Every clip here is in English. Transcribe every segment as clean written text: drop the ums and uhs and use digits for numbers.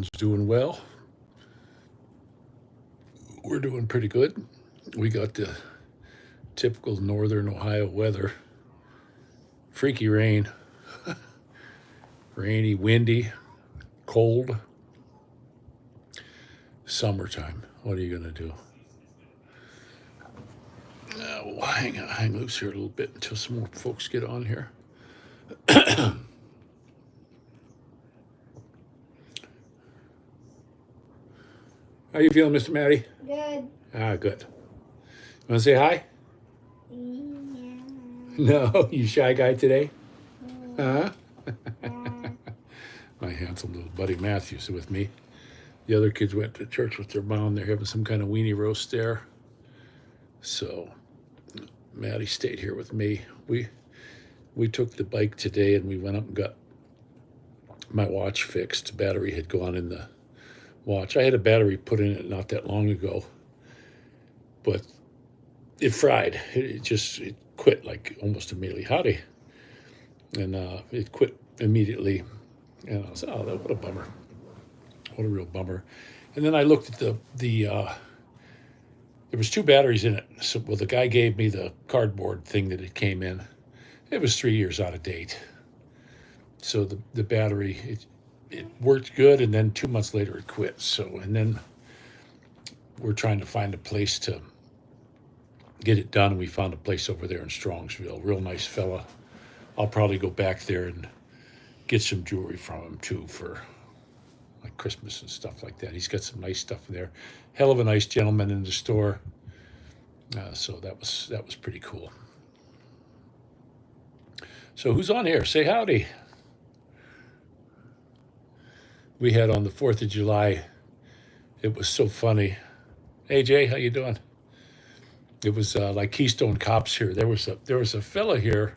everyone's doing well. We're doing pretty good. We got the typical northern Ohio weather. Freaky rain, rainy, windy, cold. Summertime. What are you going to do? We'll hang loose here a little bit until some more folks get on here. How you feeling, Mr. Matty? Good. Good. You want to say hi? Yeah. No, you shy guy today? Huh? Yeah. My handsome little buddy Matthew's with me. The other kids went to church with their mom. They're having some kind of weenie roast there. So Maddie stayed here with me. We took the bike today and we went up and got my watch fixed. Battery had gone in the watch. I had a battery put in it not that long ago, but it fried. It quit like almost immediately. Howdy. And it quit immediately. And I was, oh, what a bummer. What a real bummer. And then I looked at there was two batteries in it. So, well, the guy gave me the cardboard thing that it came in. It was 3 years out of date. So the battery, it worked good, and then 2 months later it quit. So, and then we're trying to find a place to get it done. We found a place over there in Strongsville. Real nice fella. I'll probably go back there and get some jewelry from him too for like Christmas and stuff like that. He's got some nice stuff in there. Hell of a nice gentleman in the store. So that was pretty cool. So who's on here? Say howdy. We had on the 4th of July. It was so funny. Hey Jay, how you doing? It was like Keystone Cops here. There was a fella here,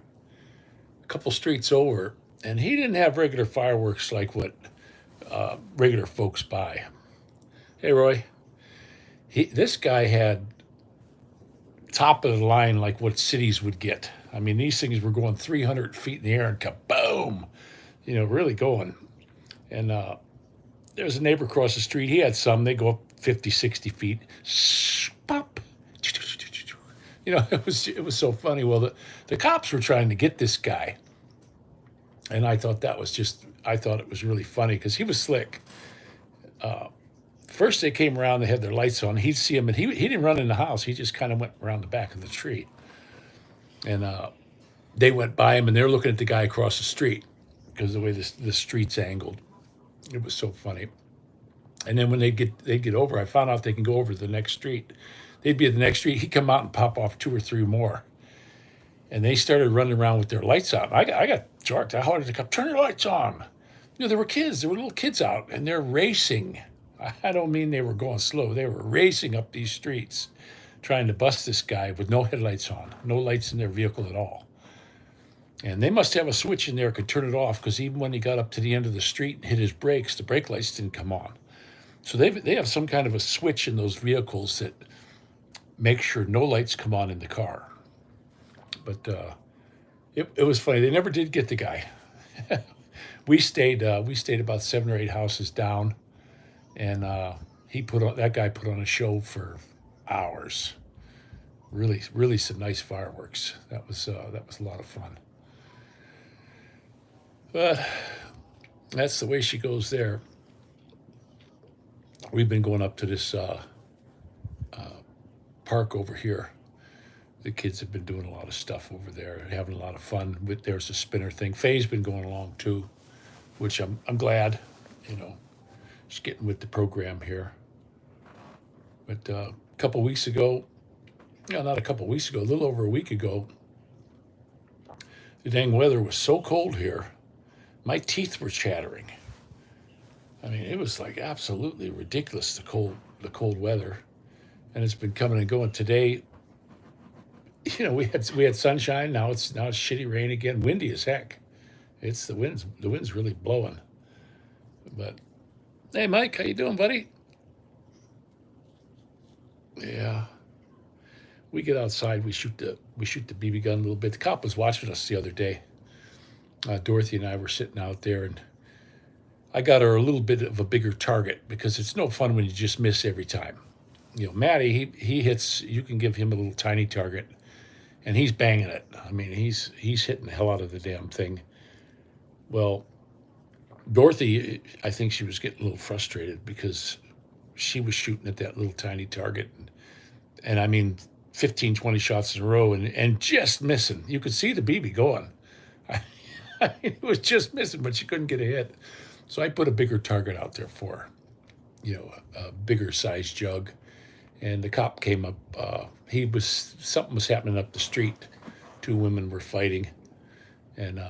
a couple streets over, and he didn't have regular fireworks like what regular folks buy. Hey Roy, this guy had top of the line like what cities would get. I mean, these things were going 300 feet in the air and kaboom, really going. And there was a neighbor across the street. He had some. They go up 50, 60 feet. Pop. It was so funny. Well, the cops were trying to get this guy. And I thought it was really funny because he was slick. First they came around, they had their lights on. He'd see him, and he didn't run in the house. He just kind of went around the back of the street. And they went by him, and they're looking at the guy across the street because the way the street's angled. It was so funny. And then when they'd get over, I found out they can go over to the next street. They'd be at the next street. He'd come out and pop off 2 or 3 more. And they started running around with their lights out. I got jarked. I hollered at the cop, turn your lights on. There were kids. There were little kids out, and they're racing. I don't mean they were going slow. They were racing up these streets trying to bust this guy with no headlights on, no lights in their vehicle at all. And they must have a switch in there that could turn it off because even when he got up to the end of the street and hit his brakes, the brake lights didn't come on. So they have some kind of a switch in those vehicles that make sure no lights come on in the car. But it was funny. They never did get the guy. We stayed about 7 or 8 houses down, and that guy put on a show for hours. Really, really some nice fireworks. That was a lot of fun. But that's the way she goes there. We've been going up to this park over here. The kids have been doing a lot of stuff over there, having a lot of fun. There's a spinner thing. Faye's been going along too, which I'm glad, just getting with the program here. But a couple weeks ago, not a couple weeks ago, a little over a week ago, the dang weather was so cold here, my teeth were chattering. I mean, it was like absolutely ridiculous, the cold weather. And it's been coming and going. Today, we had sunshine. Now it's shitty rain again. Windy as heck. It's the wind's really blowing. But hey, Mike, how you doing, buddy? Yeah. We get outside. We shoot the BB gun a little bit. The cop was watching us the other day. Dorothy and I were sitting out there, and I got her a little bit of a bigger target because it's no fun when you just miss every time. Matty, he hits. You can give him a little tiny target, and he's banging it. I mean, he's hitting the hell out of the damn thing. Well, Dorothy, I think she was getting a little frustrated because she was shooting at that little tiny target, and I mean, 15, 20 shots in a row, and just missing. You could see the BB going. I mean, it was just missing, but she couldn't get a hit. So I put a bigger target out there for her, a bigger size jug. And the cop came up. Something was happening up the street. Two women were fighting, and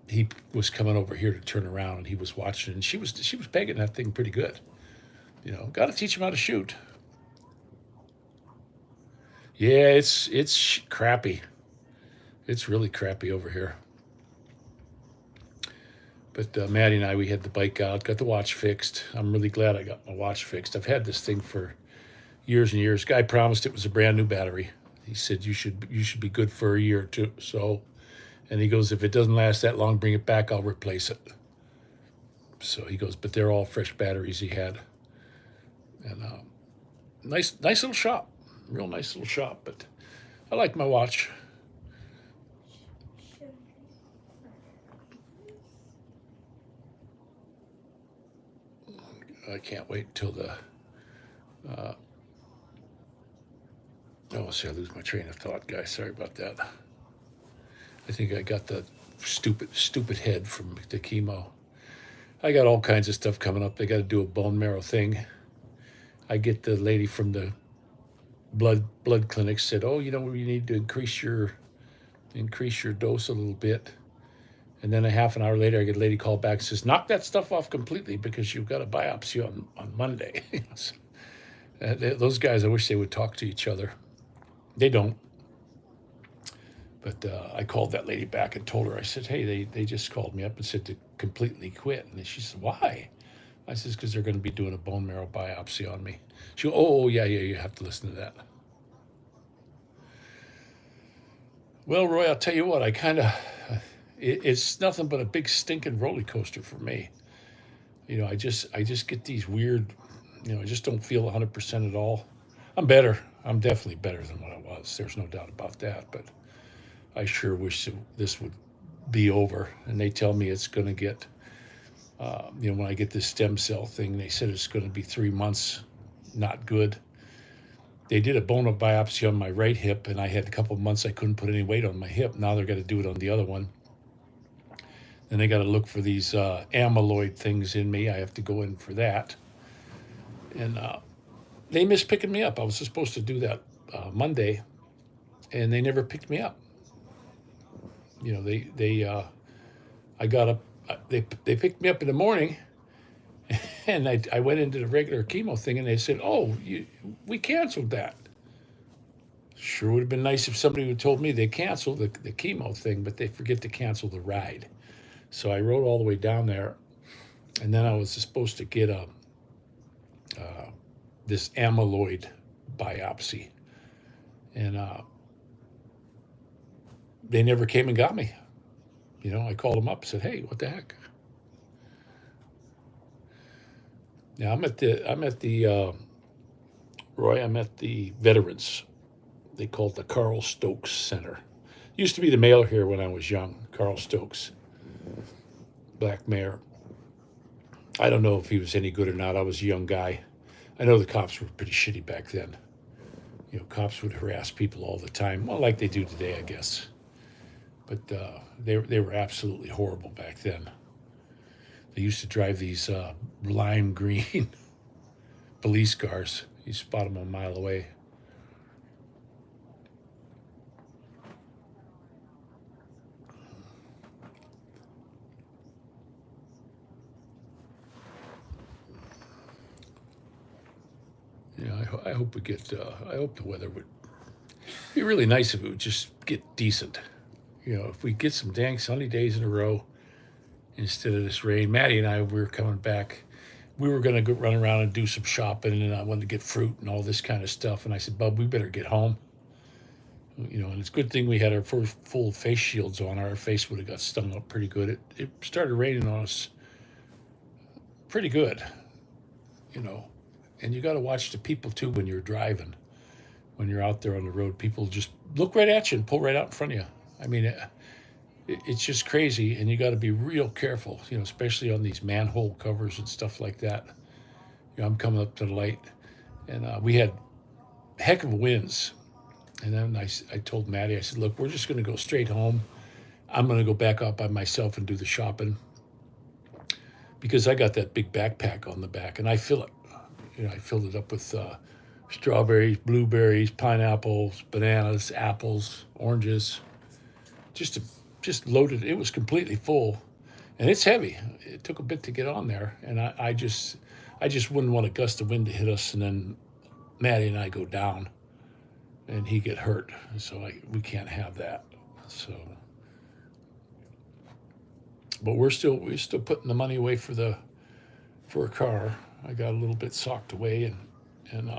he was coming over here to turn around, and he was watching, and she was pegging that thing pretty good. Got to teach him how to shoot. Yeah, it's crappy. It's really crappy over here. But Maddie and I, we had the bike out, got the watch fixed. I'm really glad I got my watch fixed. I've had this thing for years and years. Guy promised it was a brand new battery. He said you should be good for a year or two. So, and he goes, if it doesn't last that long, bring it back. I'll replace it. So he goes, but they're all fresh batteries he had, and nice little shop, real nice little shop. But I like my watch. I can't wait until the. See, I lose my train of thought, guys. Sorry about that. I think I got the stupid head from the chemo. I got all kinds of stuff coming up. They got to do a bone marrow thing. I get the lady from the blood clinic said, "Oh, you need to increase your dose a little bit." And then a half an hour later, I get a lady call back and says, "Knock that stuff off completely because you've got a biopsy on Monday." Those guys, I wish they would talk to each other. They don't. But I called that lady back and told her, I said, "Hey, they just called me up and said to completely quit." And she said, "Why?" I said, "Because they're going to be doing a bone marrow biopsy on me." She goes, "Oh, yeah, you have to listen to that." Well, Roy, I'll tell you what, it's nothing but a big stinking roller coaster for me. I just get these weird, I just don't feel 100% at all. I'm better. I'm definitely better than what I was. There's no doubt about that. But I sure wish this would be over. And they tell me it's going to get, when I get this stem cell thing, they said it's going to be 3 months, not good. They did a bone biopsy on my right hip, and I had a couple of months I couldn't put any weight on my hip. Now they're going to do it on the other one. Then they got to look for these amyloid things in me. I have to go in for that. And they missed picking me up. I was supposed to do that Monday, and they never picked me up. I got up. They picked me up in the morning, and I went into the regular chemo thing, and they said, "Oh, we canceled that." Sure would have been nice if somebody would have told me they canceled the chemo thing, but they forget to cancel the ride. So I rode all the way down there, and then I was supposed to get this amyloid biopsy, and they never came and got me. I called them up and said, "Hey, what the heck?" Now I'm at the Roy. I'm at the Veterans. They call it the Carl Stokes Center. Used to be the mayor here when I was young. Carl Stokes, black mayor. I don't know if he was any good or not. I was a young guy. I know the cops were pretty shitty back then. Cops would harass people all the time, well, like they do today, I guess. But they were absolutely horrible back then. They used to drive these lime green police cars. You spot them a mile away. I hope we get. I hope the weather would be really nice if it would just get decent. If we get some dang sunny days in a row instead of this rain. Maddie and I, we were coming back. We were going to run around and do some shopping, and I wanted to get fruit and all this kind of stuff. And I said, "Bub, we better get home." And it's a good thing we had our first full face shields on. Our face would have got stung up pretty good. It started raining on us pretty good, you know. And you got to watch the people too when you're driving. When you're out there on the road, people just look right at you and pull right out in front of you. I mean, it's just crazy, and you got to be real careful, you know, especially on these manhole covers and stuff like that. You know, I'm coming up to the light, and we had heck of winds. And then I told Maddie, I said, look, we're just going to go straight home. I'm going to go back out by myself and do the shopping because I got that big backpack on the back, and I fill it. You know, I filled it up with strawberries, blueberries, pineapples, bananas, apples, oranges. Just loaded. It was completely full, and it's heavy. It took a bit to get on there, and I just wouldn't want a gust of wind to hit us, and then Maddie and I go down, and he get hurt. So we can't have that. So, but we're still putting the money away for a car. I got a little bit socked away, and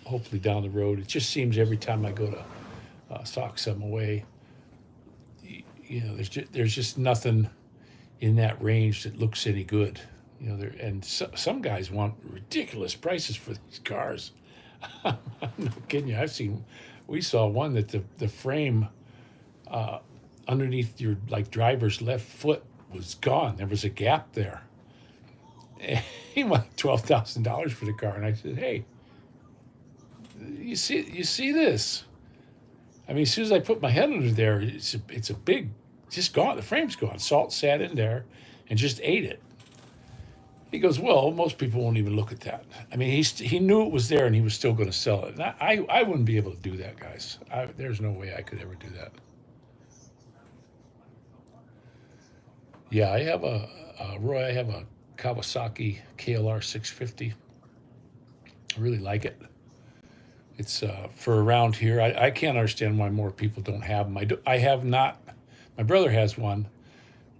hopefully down the road. It just seems every time I go to sock some away, you know, there's just nothing in that range that looks any good. You know, and some guys want ridiculous prices for these cars. I'm not kidding you. We saw one that the frame underneath your driver's left foot was gone. There was a gap there. And he wanted $12,000 for the car, and I said, "Hey, you see this? I mean, as soon as I put my head under there, it's a big, just gone. The frame's gone. Salt sat in there and just ate it." He goes, "Well, most people won't even look at that." I mean, he knew it was there, and he was still going to sell it. And I wouldn't be able to do that, guys. There's no way I could ever do that. Yeah, I have Roy. I have a Kawasaki KLR 650. I really like it. It's for around here. I can't understand why more people don't have them. I have not. My brother has one,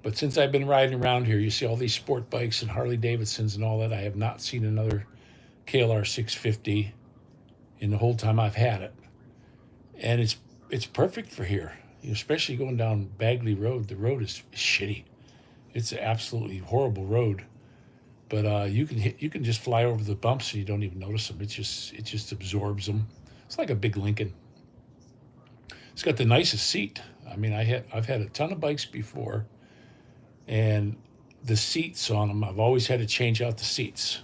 but since I've been riding around here, you see all these sport bikes and Harley Davidsons and all that. I have not seen another KLR 650 in the whole time I've had it, and it's perfect for here. You know, especially going down Bagley Road. The road is shitty. It's an absolutely horrible road. But you can just fly over the bumps and you don't even notice them. It just absorbs them. It's like a big Lincoln. It's got the nicest seat. I mean, I've had a ton of bikes before, and the seats on them, I've always had to change out the seats.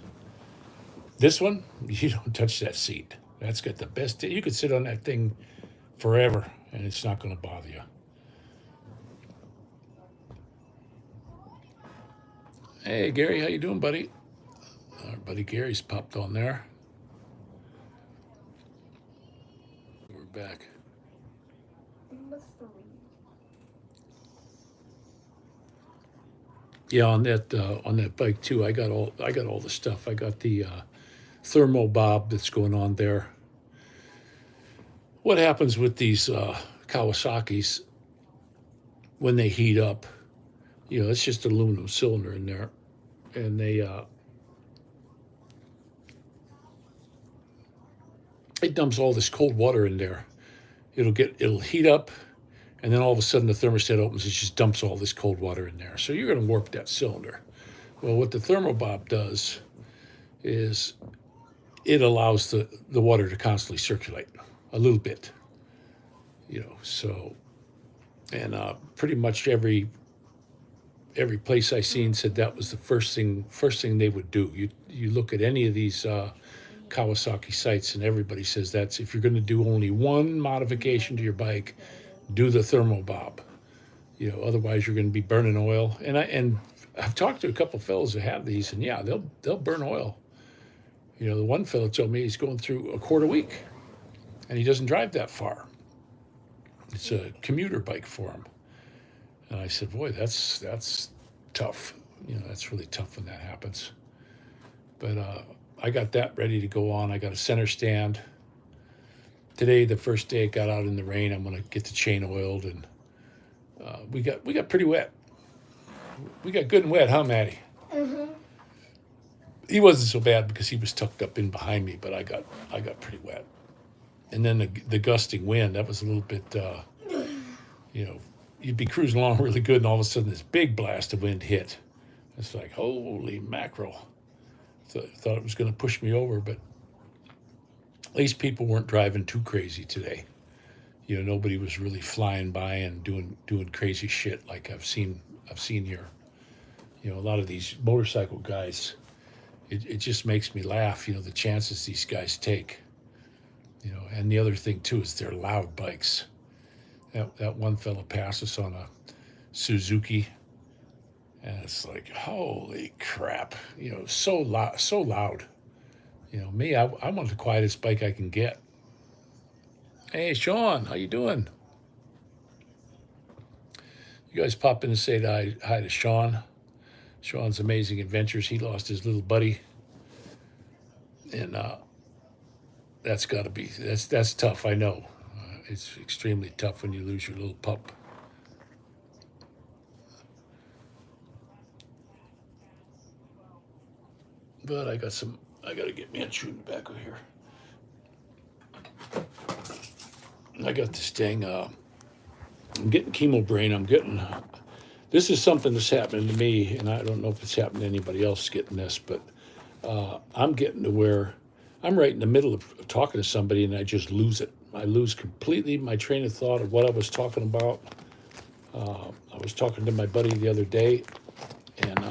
This one, you don't touch that seat. That's got the best. You could sit on that thing forever, and it's not going to bother you. Hey, Gary, how you doing, buddy? Our buddy Gary's popped on there. We're back. Yeah, on that bike too. I got all the stuff. I got the thermo bob that's going on there. What happens with these Kawasaki's when they heat up? You know, it's just an aluminum cylinder in there, and it dumps all this cold water in there. It'll heat up, and then all of a sudden the thermostat opens. It just dumps all this cold water in there. So you're going to warp that cylinder. Well, what the thermobob does is it allows the water to constantly circulate a little bit. You know, so, and pretty much every place I seen said that was the first thing they would do. You look at any of these Kawasaki sites, and everybody says that's if you're going to do only one modification to your bike, do the thermobob. You know, otherwise you're going to be burning oil. And I've talked to a couple fellows that have these, and yeah, they'll burn oil. You know, the one fellow told me he's going through a quart a week, and he doesn't drive that far. It's a commuter bike for him. And I said, boy, that's tough. You know, that's really tough when that happens. But I got that ready to go on. I got a center stand. Today, the first day it got out in the rain, I'm going to get the chain oiled, and we got pretty wet. We got good and wet, huh, Maddie? Mm-hmm. He wasn't so bad because he was tucked up in behind me, but I got pretty wet. And then the gusting wind, that was a little bit, you know, you'd be cruising along really good, and all of a sudden this big blast of wind hit. It's like, holy mackerel. Thought it was going to push me over, but at least people weren't driving too crazy today. You know, nobody was really flying by and doing crazy shit like I've seen here. You know, a lot of these motorcycle guys, it just makes me laugh, you know, the chances these guys take. You know, and the other thing too is they're loud bikes. That one fella passed us on a Suzuki, and it's like, holy crap, you know, so loud, so loud. You know, me, I want the quietest bike I can get. Hey, Sean, how you doing? You guys pop in and say hi to Sean. Sean's Amazing Adventures. He lost his little buddy, and that's got to be that's tough. I know, it's extremely tough when you lose your little pup. But I got to get me a chewing tobacco here. I got this thing. I'm getting chemo brain. This is something that's happening to me, and I don't know if it's happening to anybody else getting this, but I'm getting to where I'm right in the middle of talking to somebody, and I just lose it. I lose completely my train of thought of what I was talking about. I was talking to my buddy the other day, and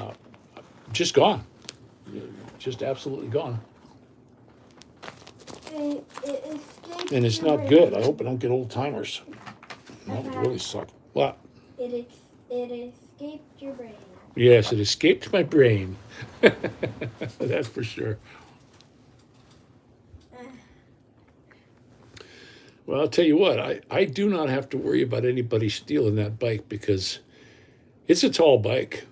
just gone, just absolutely gone. It escaped And it's your not good. I brain. hope I don't get old timers. That would really suck. What? It escaped your brain. Yes, it escaped my brain. That's for sure. Uh, Well, I'll tell you what, I do not have to worry about anybody stealing that bike because it's a tall bike.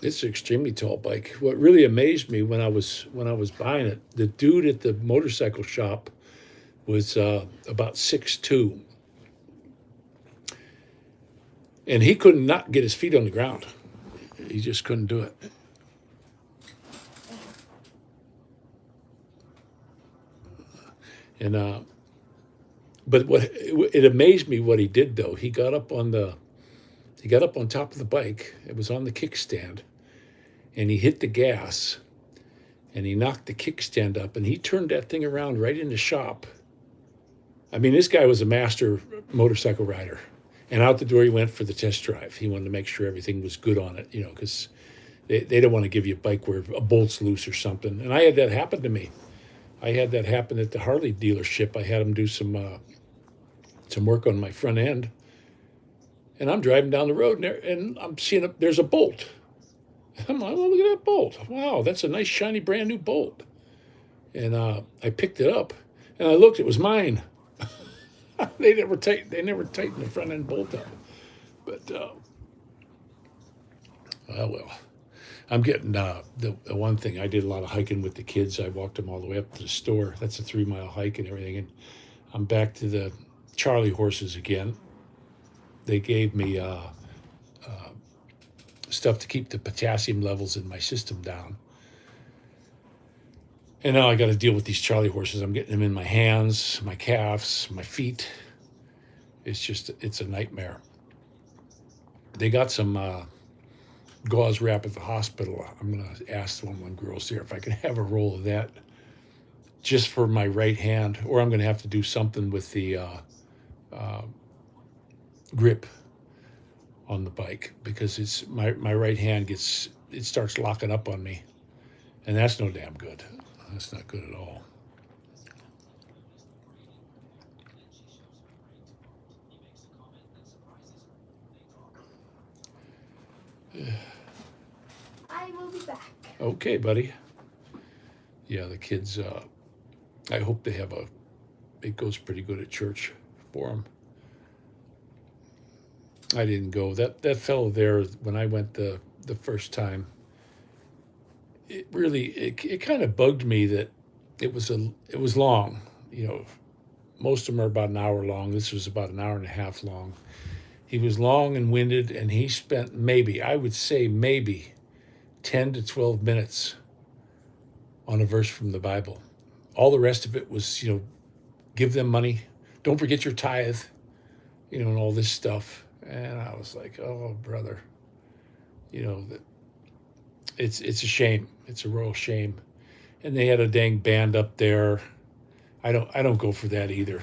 It's an extremely tall bike. What really amazed me when I was buying it, the dude at the motorcycle shop was about 6'2", and he could not get his feet on the ground. He just couldn't do it. And but it amazed me what he did though. He got up on top of the bike. It was on the kickstand, and he hit the gas, and he knocked the kickstand up, and he turned that thing around right in the shop. I mean, this guy was a master motorcycle rider, and out the door he went for the test drive. He wanted to make sure everything was good on it, you know, because they don't want to give you a bike where a bolt's loose or something. And I had that happen to me. I had that happen at the Harley dealership. I had him do some work on my front end, and I'm driving down the road, and I'm seeing there's a bolt. I'm like, oh, look at that bolt! Wow, that's a nice shiny brand new bolt. And I picked it up, and I looked. It was mine. They never tightened the front end bolt up. But oh well. I'm getting the one thing. I did a lot of hiking with the kids. I walked them all the way up to the store. That's a 3-mile hike and everything. And I'm back to the Charlie horses again. They gave me stuff to keep the potassium levels in my system down. And now I got to deal with these Charlie horses. I'm getting them in my hands, my calves, my feet. It's a nightmare. They got some gauze wrap at the hospital. I'm going to ask one of the girls there if I can have a roll of that just for my right hand, or I'm going to have to do something with the grip on the bike because it's my right hand starts locking up on me, and that's no damn good. That's not good at all. I will be back. Okay, buddy. Yeah, the kids. I hope they have it goes pretty good at church for them. I didn't go. That fellow there when I went the first time. It kind of bugged me that it was long. You know, most of them are about an hour long. This was about an hour and a half long. He was long and winded, and he spent I would say maybe 10 to 12 minutes on a verse from the Bible. All the rest of it was, give them money. Don't forget your tithe, and all this stuff. And I was like, oh, brother, that it's a shame. It's a royal shame. And they had a dang band up there. I don't go for that either.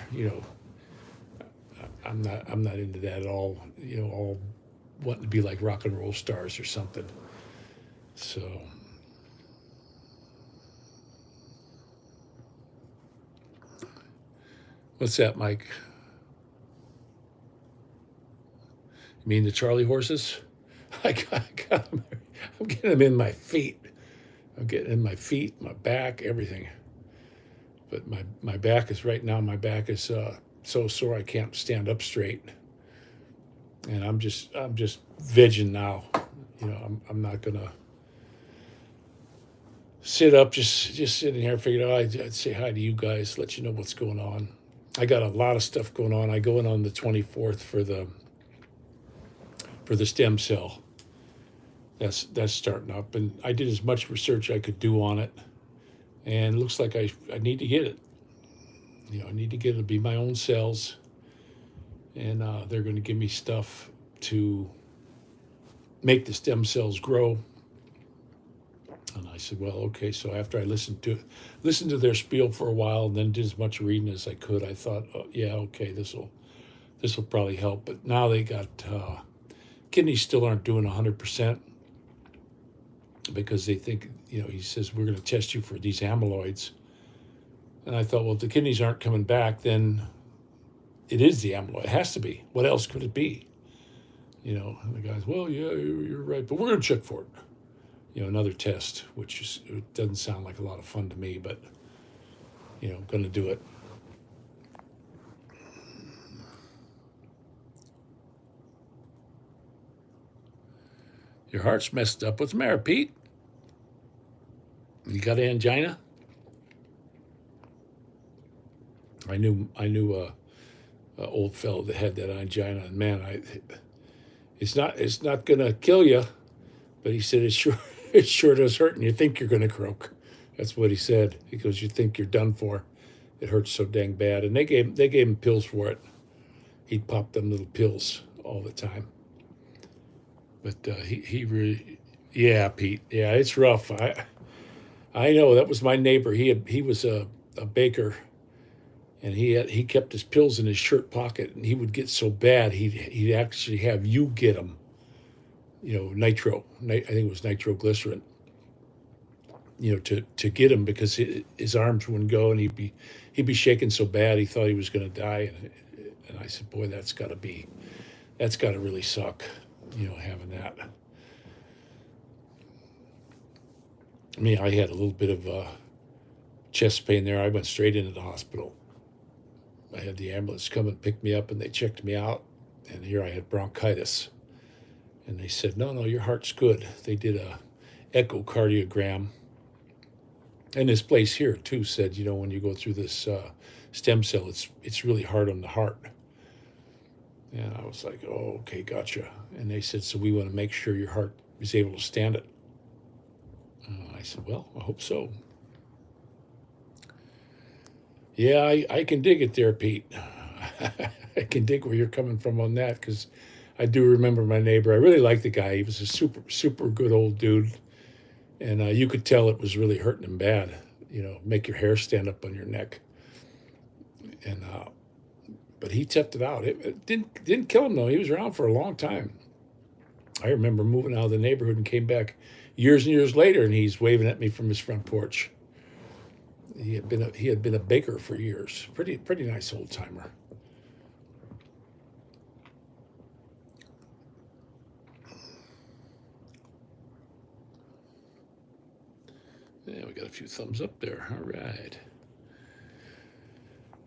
I'm not into that at all. All wanting to be like rock and roll stars or something. So what's that, Mike? You mean the Charlie horses? I got them. I'm getting them in my feet. I'm getting in my feet, my back, everything. But my back is right now. My back is so sore I can't stand up straight, and I'm just vegging now. I'm not gonna sit up, just sitting here. Figured out I'd say hi to you guys, let you know what's going on. I got a lot of stuff going on. I go in on the 24th for the stem cell. That's starting up, and I did as much research I could do on it, and it looks like I need to get it. I need to get it to be my own cells, and they're going to give me stuff to make the stem cells grow. And I said, well, okay. So after I listened to their spiel for a while, and then did as much reading as I could, I thought, oh, yeah, okay, this will probably help. But now they got kidneys still aren't doing 100% because they think, he says we're going to test you for these amyloids. And I thought, well, if the kidneys aren't coming back, then it is the amyloid. It has to be. What else could it be? And the guy's, well, yeah, you're right, but we're going to check for it. Another test, it doesn't sound like a lot of fun to me, but, I'm going to do it. Your heart's messed up. What's the matter, Pete? You got angina? I knew a old fellow that had that angina, and man, it's not gonna kill you, but he said it sure does hurt, and you think you're gonna croak. That's what he said. He goes, you think you're done for. It hurts so dang bad, and they gave him pills for it. He'd pop them little pills all the time. But he really, yeah, Pete, yeah, it's rough. I know that was my neighbor. He was a baker, and he kept his pills in his shirt pocket, and he would get so bad he'd actually have you get them. Nitro. I think it was nitroglycerin. To get him because his arms wouldn't go, and he'd be shaking so bad he thought he was going to die. And I said, boy, that's got to really suck. Having that. I had a little bit of chest pain there. I went straight into the hospital. I had the ambulance come and pick me up, and they checked me out, and here I had bronchitis. And they said, no, your heart's good. They did a echocardiogram. And this place here, too, said, when you go through this stem cell, it's really hard on the heart. And I was like, oh, okay, gotcha. And they said, so we want to make sure your heart is able to stand it. I said, well, I hope so. Yeah, I can dig it there, Pete. I can dig where you're coming from on that, because I do remember my neighbor. I really liked the guy. He was a super, super good old dude. And you could tell it was really hurting him bad. Make your hair stand up on your neck. And but he toughed it out. It didn't kill him, though. He was around for a long time. I remember moving out of the neighborhood and came back years and years later, and he's waving at me from his front porch. He had been a baker for years. Pretty nice old timer. Yeah, we got a few thumbs up there. All right.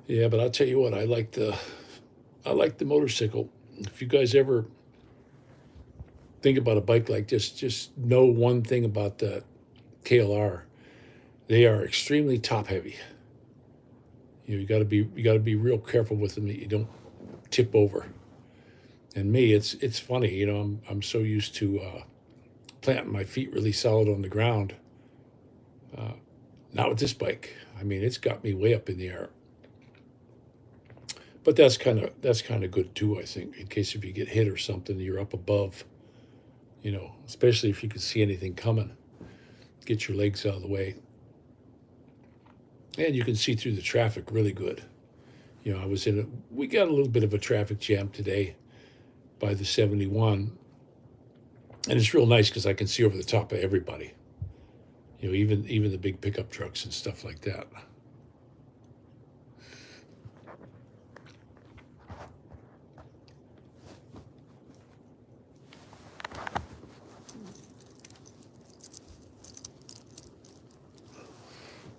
Yeah, but I'll tell you what, I like the motorcycle. If you guys ever think about a bike like this, just know one thing about the KLR. They are extremely top heavy. You got to be real careful with them that you don't tip over. And me, it's funny, I'm so used to planting my feet really solid on the ground. Not with this bike. It's got me way up in the air. But that's kind of good too, I think, in case if you get hit or something, you're up above. Especially if you can see anything coming. get your legs out of the way. And you can see through the traffic really good. You know, we got a little bit of a traffic jam today by the 71. And it's real nice because I can see over the top of everybody. You know, even the big pickup trucks and stuff like that.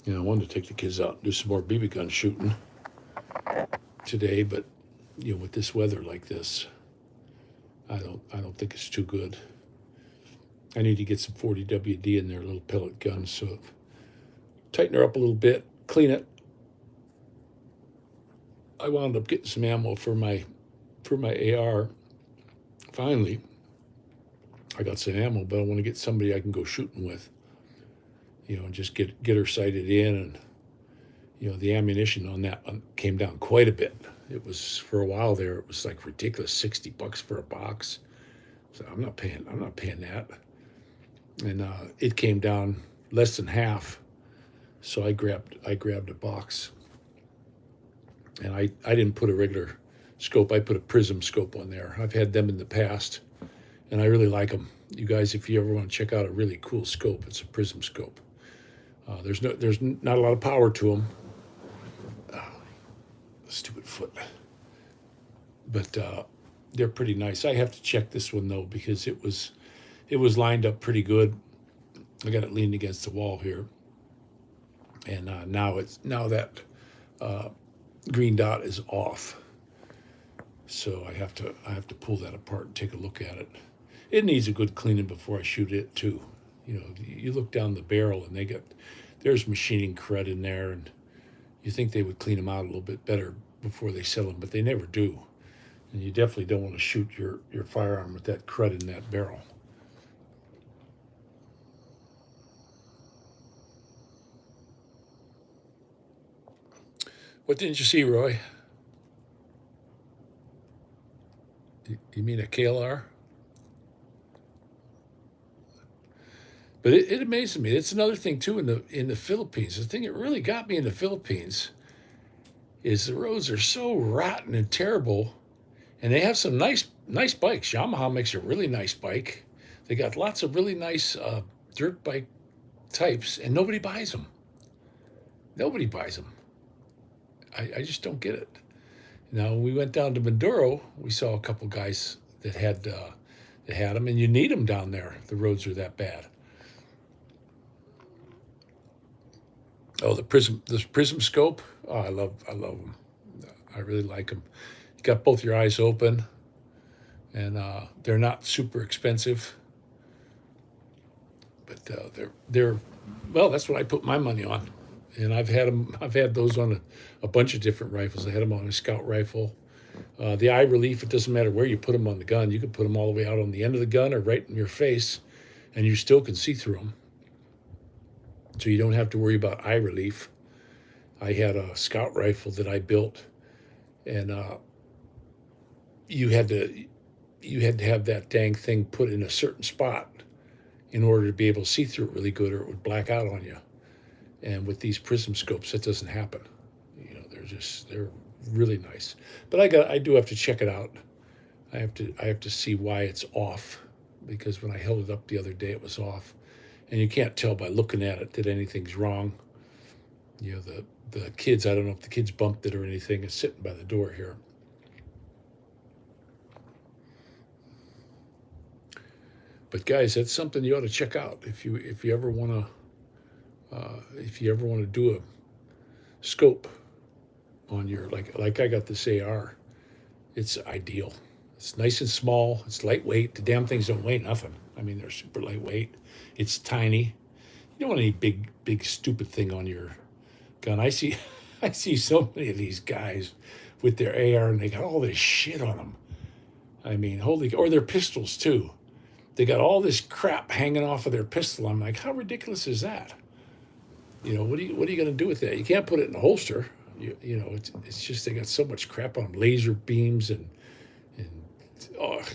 You know, I wanted to take the kids out and do some more BB gun shooting today, but you know, with this weather like this, I don't think it's too good. I need to get some 40 WD in there, little pellet guns, so tighten her up a little bit, clean it. I wound up getting some ammo for my AR. Finally, I got some ammo, but I want to get somebody I can go shooting with. You know, and just get her sighted in, and you know, the ammunition on that came down quite a bit. It was, for a while there, it was like ridiculous, $60 for a box. So I'm not paying that. And it came down less than half. So I grabbed a box. And I didn't put a regular scope. I put a Prism scope on there. I've had them in the past, and I really like them. You guys, if you ever want to check out a really cool scope, it's a Prism scope. There's not a lot of power to them. Stupid foot. But they're pretty nice. I have to check this one though, because it was lined up pretty good. I got it leaned against the wall here, and now that green dot is off. So I have to pull that apart and take a look at it. It needs a good cleaning before I shoot it too. You know, you look down the barrel and there's machining crud in there, and you think they would clean them out a little bit better before they sell them, but they never do. And you definitely don't want to shoot your firearm with that crud in that barrel. What didn't you see, Roy? You mean a KLR? But it amazes me. It's another thing too in the Philippines. The thing that really got me in the Philippines is the roads are so rotten and terrible, and they have some nice bikes. Yamaha makes a really nice bike. They got lots of really nice dirt bike types, and nobody buys them. Nobody buys them. I just don't get it. Now, when we went down to Mindoro, we saw a couple guys that had them, and you need them down there. The roads are that bad. Oh, the Prism scope. Oh, I love them. I really like them. You got both your eyes open, and they're not super expensive, but they're well. That's what I put my money on, and I've had those on a bunch of different rifles. I had them on a Scout rifle. The eye relief. It doesn't matter where you put them on the gun. You can put them all the way out on the end of the gun or right in your face, and you still can see through them. So you don't have to worry about eye relief. I had a Scout rifle that I built, and you had to have that dang thing put in a certain spot in order to be able to see through it really good, or it would black out on you. And with these Prism scopes, that doesn't happen. You know, they're really nice. But I do have to check it out. I have to see why it's off, because when I held it up the other day, it was off. And you can't tell by looking at it that anything's wrong. You know, the kids, I don't know if the kids bumped it or anything, is sitting by the door here. But guys, that's something you ought to check out if you ever want to do a scope on your, like I got this AR. It's ideal. It's nice and small. It's lightweight. The damn things don't weigh nothing. I mean, they're super lightweight. It's tiny. You don't want any big stupid thing on your gun. I see so many of these guys with their AR, and they got all this shit on them. I mean, or their pistols too. They got all this crap hanging off of their pistol. I'm like, how ridiculous is that? You know, what are you going to do with that? You can't put it in a holster. You know, it's just they got so much crap on them. Laser beams and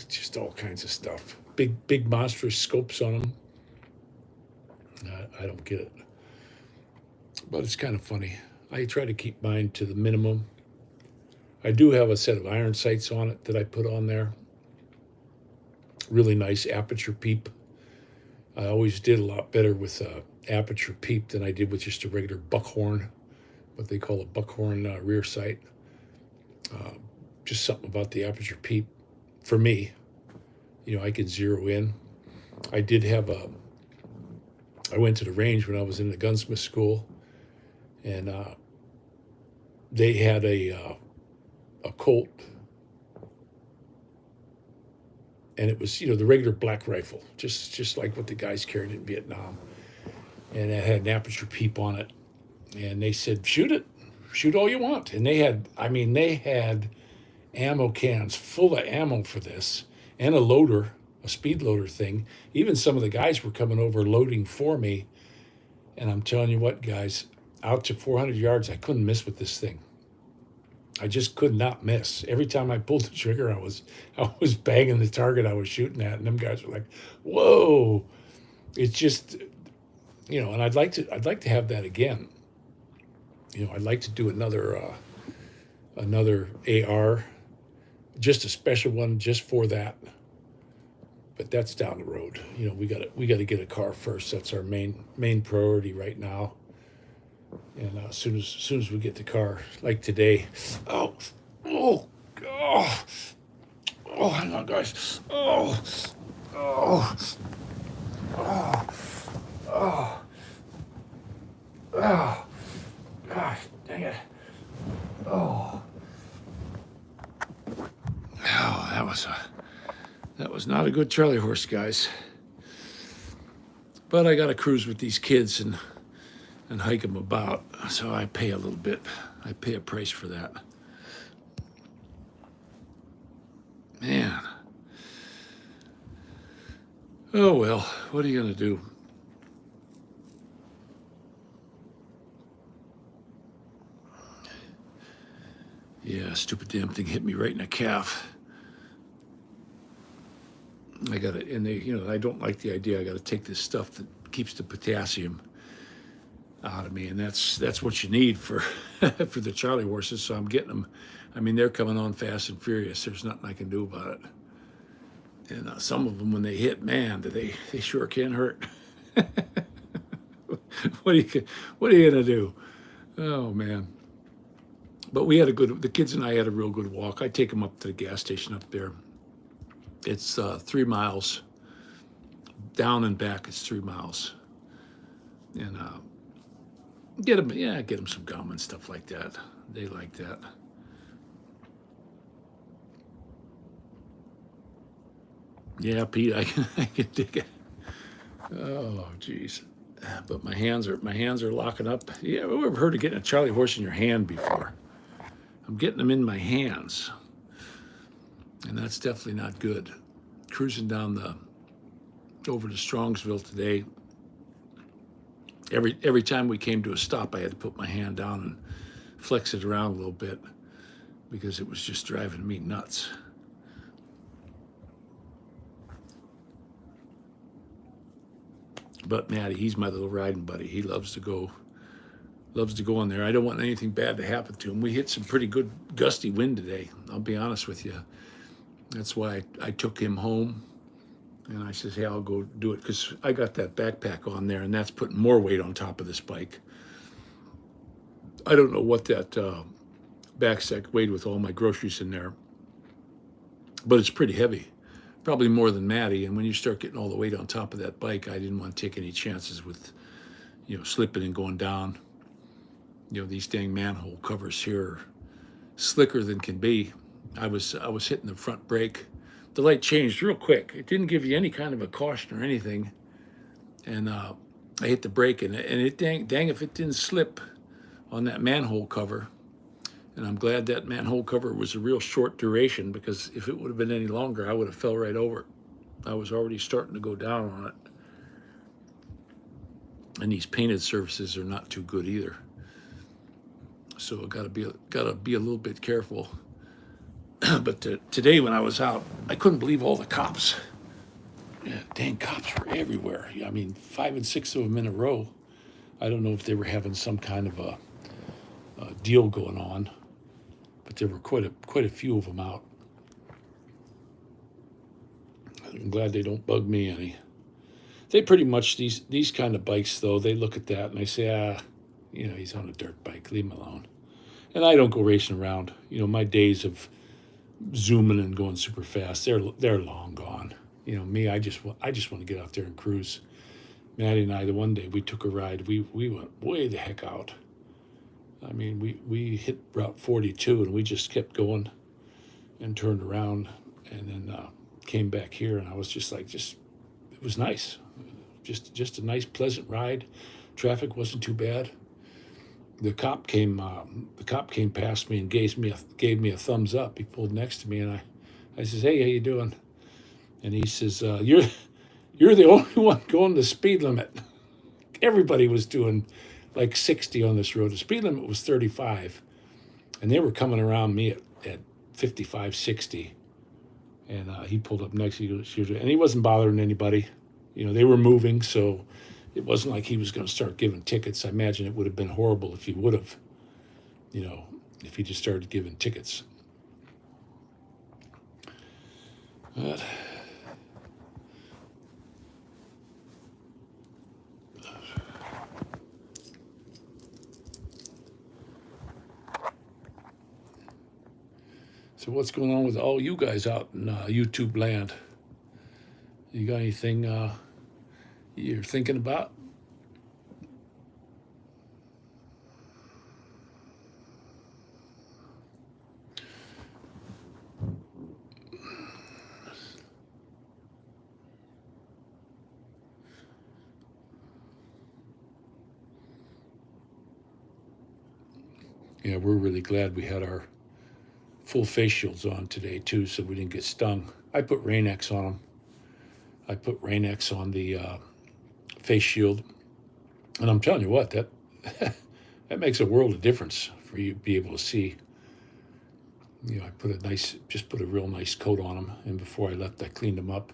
just all kinds of stuff. Big monstrous scopes on them. I don't get it. But it's kind of funny. I try to keep mine to the minimum. I do have a set of iron sights on it that I put on there. Really nice aperture peep. I always did a lot better with aperture peep than I did with just a regular buckhorn, what they call a buckhorn rear sight. Just something about the aperture peep. For me, I can zero in. I did have I went to the range when I was in the gunsmith school, and they had a Colt, and it was the regular black rifle, just like what the guys carried in Vietnam, and it had an aperture peep on it, and they said shoot all you want, and they had ammo cans full of ammo for this, and a loader, a speed loader thing. Even some of the guys were coming over loading for me, and I'm telling you what, guys, out to 400 yards, I couldn't miss with this thing. I just could not miss. Every time I pulled the trigger, I was banging the target I was shooting at, and them guys were like, "Whoa!" It's just, and I'd like to have that again. I'd like to do another AR, just a special one just for that. But that's down the road. We got to get a car first. That's our main priority right now. And as soon as we get the car, like today, oh, hang on, guys, gosh, dang it, that was not a good Charlie horse, guys. But I got to cruise with these kids and hike them about, so I pay a little bit. I pay a price for that. Man. Oh well, what are you gonna do? Yeah, stupid damn thing hit me right in the calf. I gotta, and I don't like the idea. I gotta take this stuff that keeps the potassium out of me, and that's what you need for for the Charlie horses. So I'm getting them. I mean, they're coming on fast and furious. There's nothing I can do about it. And some of them, when they hit, man, they sure can hurt. What are you gonna do? Oh man. But the kids and I had a real good walk. I take them up to the gas station up there. It's 3 miles down and back. It's 3 miles, and get them some gum and stuff like that. They like that. Yeah, Pete, I can dig it. Oh, geez. But my hands are locking up. Yeah, have you ever heard of getting a Charlie horse in your hand before? I'm getting them in my hands, and that's definitely not good. Cruising down over to Strongsville today. Every time we came to a stop, I had to put my hand down and flex it around a little bit because it was just driving me nuts. But Matty, he's my little riding buddy. He loves to go in there. I don't want anything bad to happen to him. We hit some pretty good gusty wind today, I'll be honest with you. That's why I took him home, and I says, hey, I'll go do it, because I got that backpack on there, and that's putting more weight on top of this bike. I don't know what that backpack weighed with all my groceries in there, but it's pretty heavy, probably more than Matty. And when you start getting all the weight on top of that bike, I didn't want to take any chances with, slipping and going down. These dang manhole covers here are slicker than can be. I was hitting the front brake. The light changed real quick. It didn't give you any kind of a caution or anything. And I hit the brake, and it dang if it didn't slip on that manhole cover. And I'm glad that manhole cover was a real short duration, because if it would have been any longer, I would have fell right over it. I was already starting to go down on it. And these painted surfaces are not too good either. So I gotta be a little bit careful. But today when I was out, I couldn't believe all the cops. Yeah, dang cops were everywhere. I mean, 5 and 6 of them in a row. I don't know if they were having some kind of a deal going on, but there were quite a few of them out. I'm glad they don't bug me any. They pretty much these kind of bikes though. They look at that and they say, he's on a dirt bike. Leave him alone. And I don't go racing around. My days of zooming and going super fast, they're long gone. Me, I just want to get out there and cruise. Maddie and I, the one day we took a ride, we went way the heck out. I mean, we hit Route 42 and we just kept going and turned around and then came back here, and I was just like, it was nice. Just a nice, pleasant ride. Traffic wasn't too bad. The cop came past me and gave me a thumbs up. He pulled next to me, and I says, "Hey, how you doing?" And he says, "You're the only one going the speed limit." Everybody was doing like 60 on this road. The speed limit was 35, and they were coming around me at 55, 60. And he pulled up next. He goes, and he wasn't bothering anybody. They were moving, so it wasn't like he was going to start giving tickets. I imagine it would have been horrible if he would have, if he just started giving tickets. But so what's going on with all you guys out in YouTube land? You got anything you're thinking about? Yeah, we're really glad we had our full face shields on today too, so we didn't get stung. I put Rain-X on them. I put Rain-X on the face shield, and I'm telling you what, that that makes a world of difference for you to be able to see. I put a real nice coat on them, and before I left, I cleaned them up.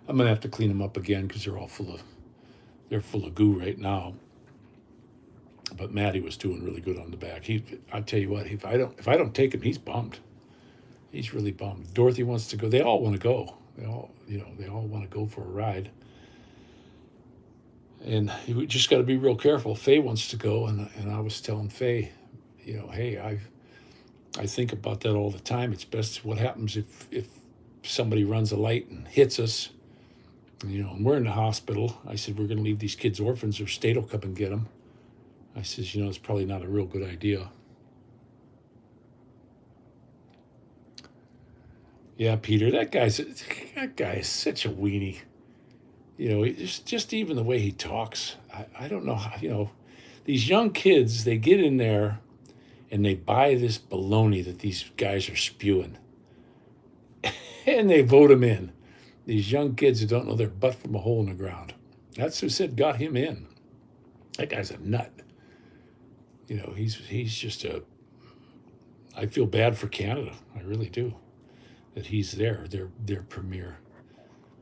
I'm gonna have to clean them up again because they're full of goo right now. But Matty was doing really good on the back. I tell you what, if I don't take him, he's bummed. He's really bummed. Dorothy wants to go. They all want to go. They all want to go for a ride. And we just got to be real careful. Faye wants to go, and I was telling Faye, hey, I think about that all the time. It's best what happens if somebody runs a light and hits us. And we're in the hospital. I said, we're going to leave these kids orphans, or state will come and get them. I says, it's probably not a real good idea. Yeah, Peter, that guy is such a weenie. Just even the way he talks. I don't know how, these young kids, they get in there and they buy this baloney that these guys are spewing. And they vote him in. These young kids who don't know their butt from a hole in the ground. That's who said got him in. That guy's a nut. He's just I feel bad for Canada. I really do. That he's their premier.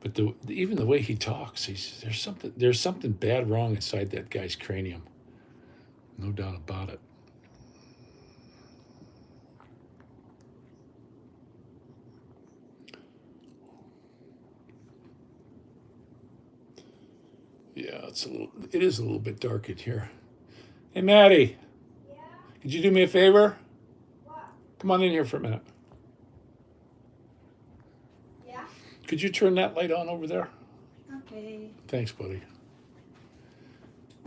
But even the way he talks, there's something bad wrong inside that guy's cranium. No doubt about it. Yeah, it is a little bit dark in here. Hey, Maddie. Yeah? Could you do me a favor? What? Come on in here for a minute. Yeah? Could you turn that light on over there? Okay. Thanks, buddy.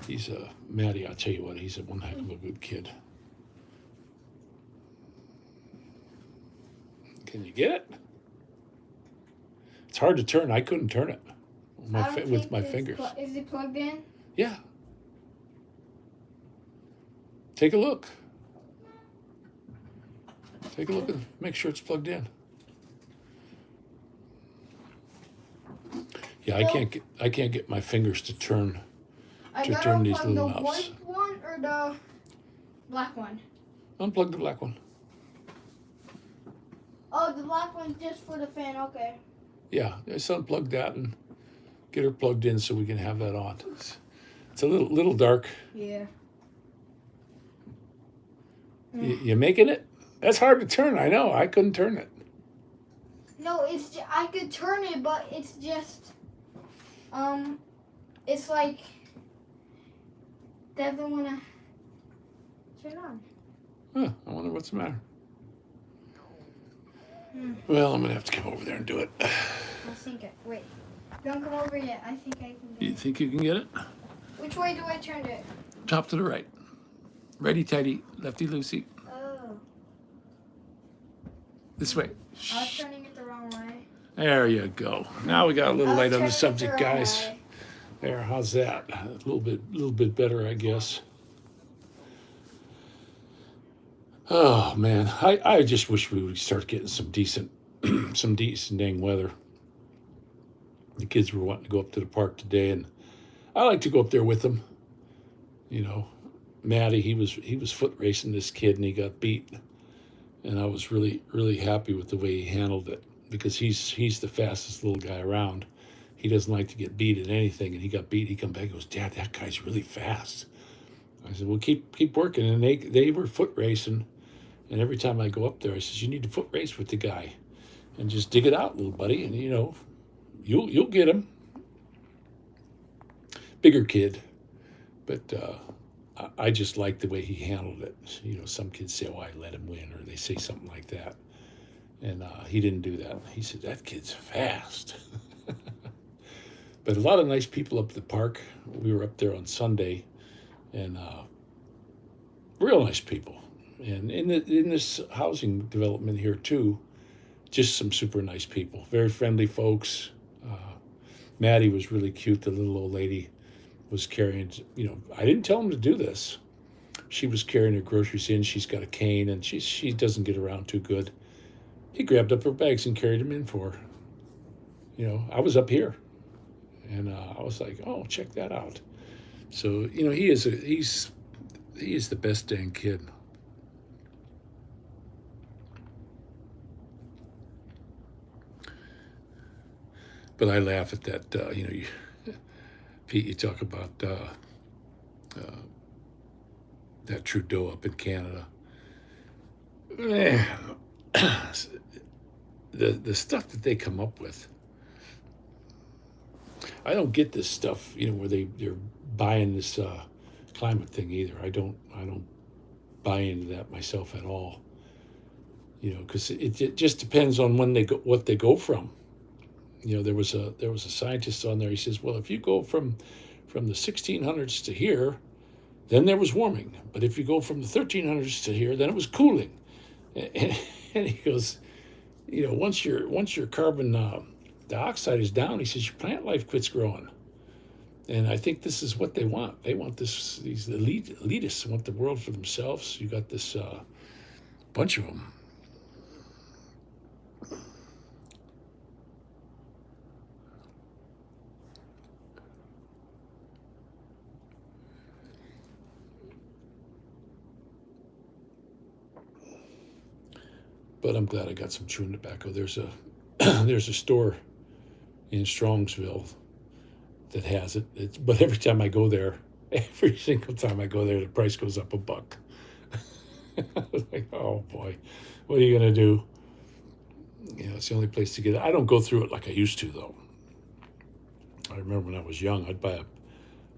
He's Maddie, I'll tell you what, he's one heck of a good kid. Can you get it? It's hard to turn. I couldn't turn it with my fingers. Is it plugged in? Yeah. Take a look. Take a look and make sure it's plugged in. Yeah, I can't get my fingers to turn these little knobs. The white one or the black one? Unplug the black one. Oh, the black one's just for the fan. Okay. Yeah, just unplug that and Get her plugged in so we can have that on. It's a little dark. Yeah. You making it? That's hard to turn. I know. I couldn't turn it. No, I could turn it, but it's just, it's like, doesn't want to turn on. Huh, I wonder what's the matter. Well, I'm going to have to come over there and do it. I think wait. Don't come over yet. I think I can do You it. think you can get it? Which way do I turn it? Top to the right. Righty tighty, lefty loosey. Oh. This way. I was turning it the wrong way. There you go. Now we got a little I was light on turning the it subject, the wrong guys. way. There, how's that? A little bit better, I guess. Oh man, I just wish we would start getting some decent dang weather. The kids were wanting to go up to the park today, and I like to go up there with them. You know, Matty, he was foot racing this kid, and he got beat, and I was really happy with the way he handled it, because he's the fastest little guy around. He doesn't like to get beat at anything, and he got beat. He come back and goes, "Dad, that guy's really fast." I said, "Well, keep working." And they were foot racing, and every time I go up there, I says, "You need to foot race with the guy, and just dig it out, little buddy, and you know, you'll get him." Bigger kid, but I just like the way he handled it. You know, some kids say, "Oh, I let him win," or they say something like that, and he didn't do that. He said, "That kid's fast." But a lot of nice people up at the park. We were up there on Sunday, and real nice people. And in this housing development here too, just some super nice people, very friendly folks. Maddie was really cute. The little old lady was carrying, you know, I didn't tell him to do this. She was carrying her groceries in. She's got a cane, and she doesn't get around too good. He grabbed up her bags and carried them in for her. You know, I was up here, and I was like, "Oh, check that out." So you know, he is the best dang kid. But I laugh at that. You know, Pete, you talk about that Trudeau up in Canada. The stuff that they come up with. I don't get this stuff, you know, where they're buying this climate thing either. I don't buy into that myself at all. You know, because it just depends on when what they go from. You know, there was a scientist on there. He says, well, if you go from the 1600s to here, then there was warming. But if you go from the 1300s to here, then it was cooling. And he goes, you know, once your carbon dioxide is down, he says your plant life quits growing. And I think this is what they want. They want these elitists want the world for themselves. You got this bunch of them. But I'm glad I got some chewing tobacco. There's a store in Strongsville that has it. But every time I go there, every single time I go there, the price goes up $1. I was like, oh boy, what are you gonna do? You know, it's the only place to get it. I don't go through it like I used to though. I remember when I was young, I'd buy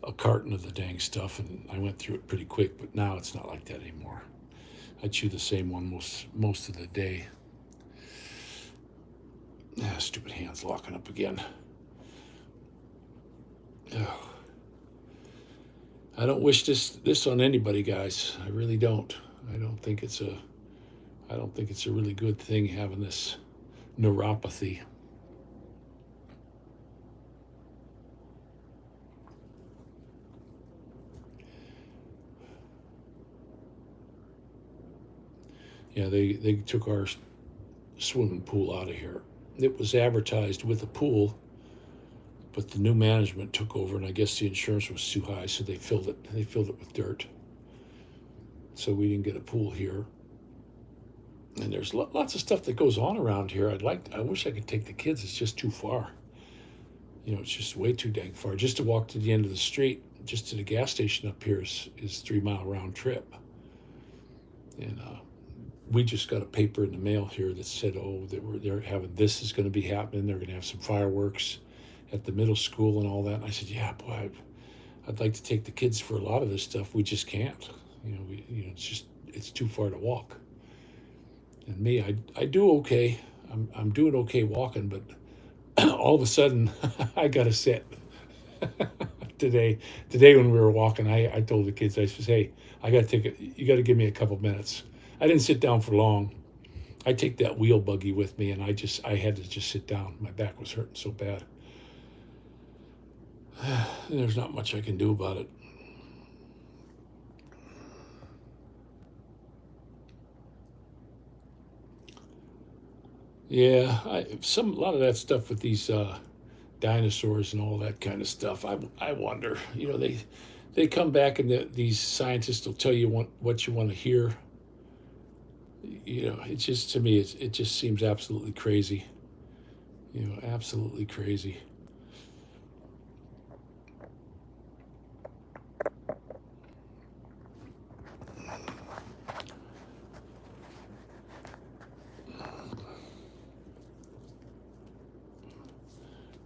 a carton of the dang stuff, and I went through it pretty quick. But now it's not like that anymore. I chew the same one most of the day. Ah, stupid hands locking up again. Oh. I don't wish this on anybody, guys. I really don't. I don't think it's a really good thing having this neuropathy. Yeah, they took our swimming pool out of here. It was advertised with a pool, but the new management took over, and I guess the insurance was too high, so they filled it with dirt. So we didn't get a pool here. And there's lots of stuff that goes on around here. I wish I could take the kids. It's just too far. You know, it's just way too dang far. Just to walk to the end of the street, just to the gas station up here is 3 mile round trip. And we just got a paper in the mail here that said, oh, they're having this is going to be happening. They're going to have some fireworks at the middle school and all that. And I said, yeah, boy, I'd like to take the kids for a lot of this stuff. We just can't. It's too far to walk. And me, I do okay. I'm doing okay walking, but all of a sudden I got to sit. Today when we were walking, I told the kids, I said, hey, you got to give me a couple minutes. I didn't sit down for long. I take that wheel buggy with me, and I had to just sit down. My back was hurting so bad. And there's not much I can do about it. Yeah, a lot of that stuff with these dinosaurs and all that kind of stuff. I wonder. You know, they come back and these scientists will tell you what you want to hear. You know, it just to me it just seems absolutely crazy. You know, absolutely crazy.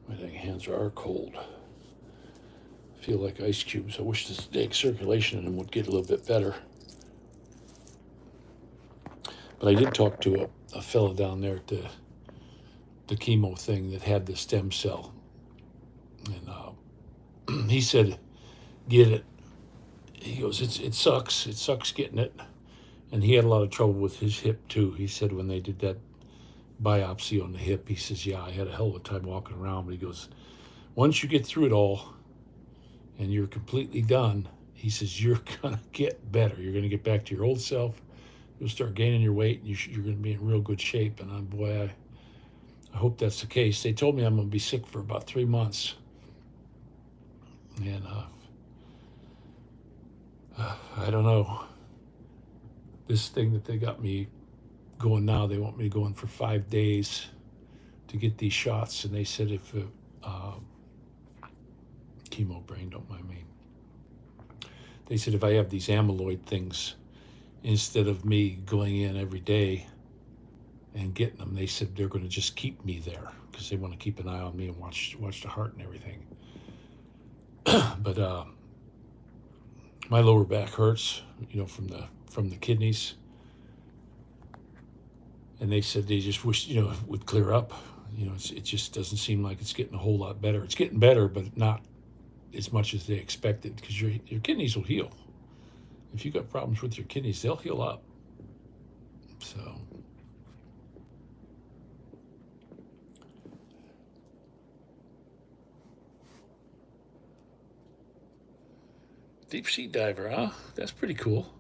My dang hands are cold. Feel like ice cubes. I wish this dang circulation in them would get a little bit better. But I did talk to a fellow down there at the chemo thing that had the stem cell, and he said, "Get it." He goes, "It sucks. It sucks getting it." And he had a lot of trouble with his hip too. He said when they did that biopsy on the hip, he says, "Yeah, I had a hell of a time walking around." But he goes, "Once you get through it all, and you're completely done," he says, "you're gonna get better. You're gonna get back to your old self. You'll start gaining your weight, and you're going to be in real good shape." And I hope that's the case. They told me I'm going to be sick for about 3 months, and I don't know. This thing that they got me going now, they want me to go in for 5 days to get these shots, and they said if chemo brain, don't mind me. They said if I have these amyloid things, instead of me going in every day and getting them, they said they're going to just keep me there because they want to keep an eye on me and watch the heart and everything. But my lower back hurts, you know, from the kidneys, and they said they just wish, you know, it would clear up. You know, it just doesn't seem like it's getting a whole lot better. It's getting better, but not as much as they expected because your kidneys will heal. If you got problems with your kidneys, they'll heal up. So deep sea diver, huh? That's pretty cool.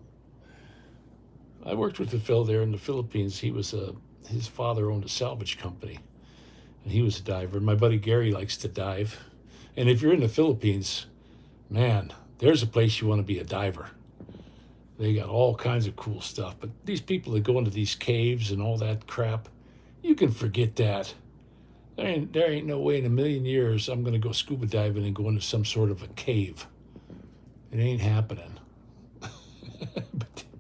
I worked with a fellow there in the Philippines. His father owned a salvage company, and he was a diver. My buddy Gary likes to dive, and if you're in the Philippines, man, there's a place you want to be a diver. They got all kinds of cool stuff. But these people that go into these caves and all that crap, you can forget that. There ain't no way in a million years I'm going to go scuba diving and go into some sort of a cave. It ain't happening.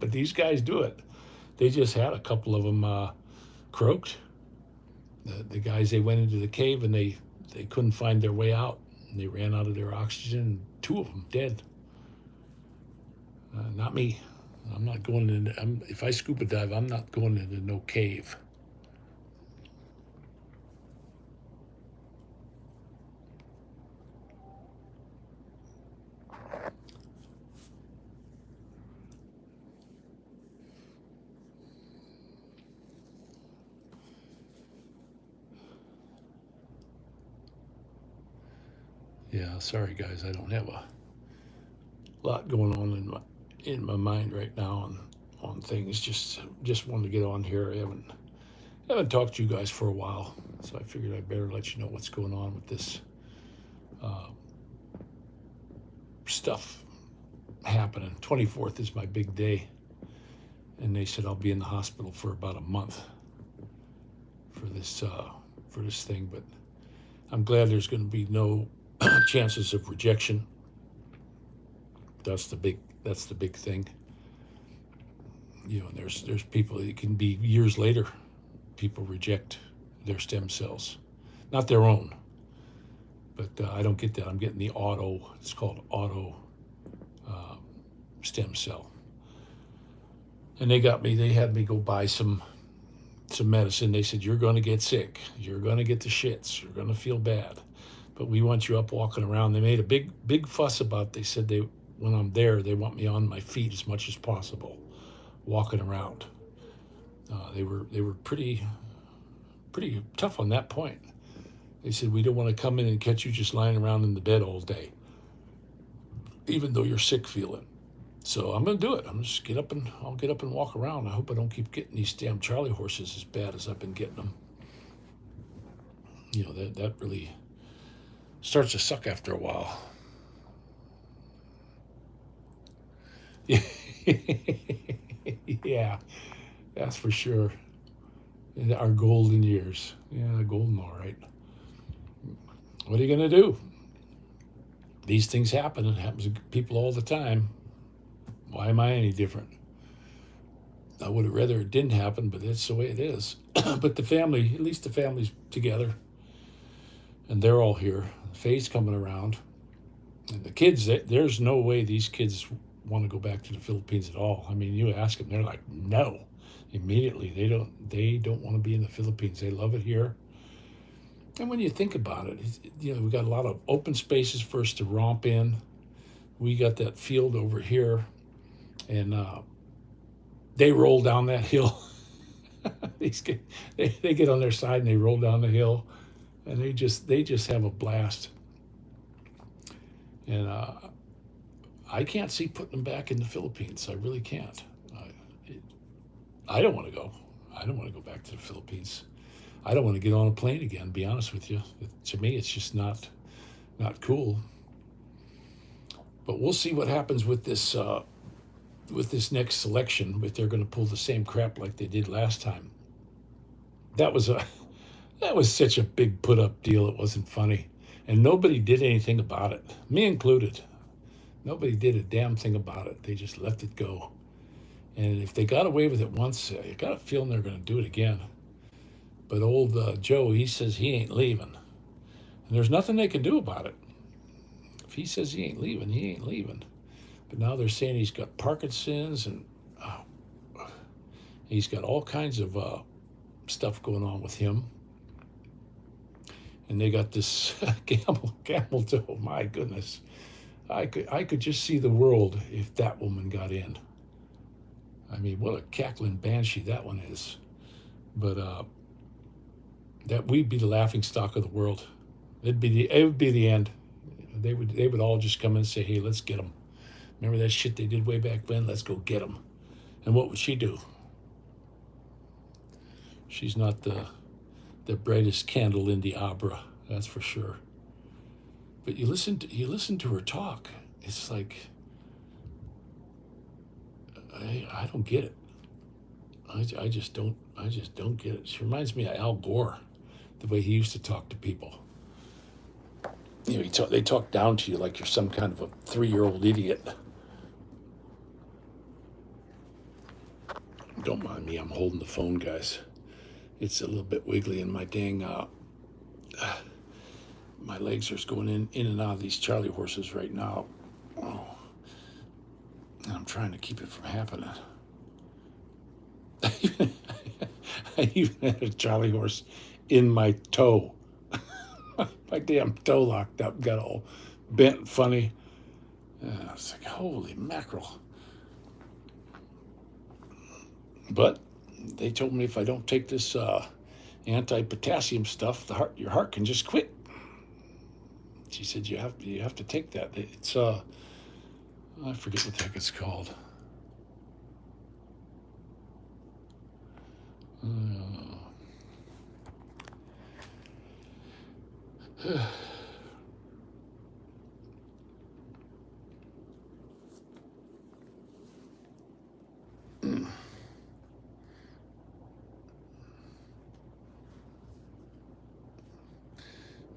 but these guys do it. They just had a couple of them croaked. The guys, they went into the cave and they couldn't find their way out. And they ran out of their oxygen. And 2 of them dead. Not me. I'm not going in. If I scuba dive, I'm not going into no cave. Yeah, sorry guys, I don't have a lot going on in my mind right now on things. Just wanted to get on here. I haven't talked to you guys for a while, so I figured I better let you know what's going on with this stuff happening. 24th is my big day, and they said I'll be in the hospital for about a month for this thing. But I'm glad there's going to be no chances of rejection. That's the big thing. You know, there's people. It can be years later. People reject their stem cells, not their own. But I don't get that. I'm getting the auto. It's called auto stem cell. And they got me. They had me go buy some medicine. They said, you're going to get sick. You're going to get the shits. You're going to feel bad. But we want you up walking around. They made a big fuss about it. They said when I'm there, they want me on my feet as much as possible, walking around. They were pretty tough on that point. They said, we don't want to come in and catch you just lying around in the bed all day, even though you're sick feeling. So I'm going to do it. I'll get up and walk around. I hope I don't keep getting these damn Charlie horses as bad as I've been getting them. You know, that really starts to suck after a while. Yeah, that's for sure. Our golden years. Yeah, golden, all right. What are you going to do? These things happen. It happens to people all the time. Why am I any different? I would have rather it didn't happen, but that's the way it is. But the family, at least the family's together. And they're all here. Faye's coming around. And the kids, there's no way these kids want to go back to the Philippines at all. I mean, you ask them, they're like, no. Immediately, they don't want to be in the Philippines. They love it here. And when you think about it, you know, we got a lot of open spaces for us to romp in. We got that field over here, and they roll down that hill. These kids, they get on their side and they roll down the hill, and they just have a blast. And I can't see putting them back in the Philippines. I really can't. I don't want to go. I don't want to go back to the Philippines. I don't want to get on a plane again, to be honest with you. To me, it's just not cool. But we'll see what happens with this next selection, if they're going to pull the same crap like they did last time. That was such a big put up deal. It wasn't funny, and nobody did anything about it, me included. Nobody did a damn thing about it. They just let it go. And if they got away with it once, I got a feeling they're going to do it again. But old Joe, he says he ain't leaving. And there's nothing they can do about it. If he says he ain't leaving, he ain't leaving. But now they're saying he's got Parkinson's and he's got all kinds of stuff going on with him. And they got this camel toe. My goodness. I could just see the world if that woman got in. I mean, what a cackling banshee that one is. But that we'd be the laughing stock of the world. It would be the end. They would all just come in and say, hey, let's get them. Remember that shit they did way back when? Let's go get them. And what would she do? She's not the brightest candle in the opera, that's for sure. But you listen to her talk. It's like I don't get it. I just don't get it. She reminds me of Al Gore, the way he used to talk to people. You know, they talk down to you like you're some kind of a 3-year-old idiot. Don't mind me, I'm holding the phone, guys. It's a little bit wiggly and my dang, my legs are going in and out of these Charlie horses right now. Oh. And I'm trying to keep it from happening. I even had a Charlie horse in my toe. My damn toe locked up, got all bent and funny. I was like, holy mackerel. But they told me if I don't take this anti-potassium stuff, your heart can just quit. She said you have to take that. It's I forget what the heck it's called.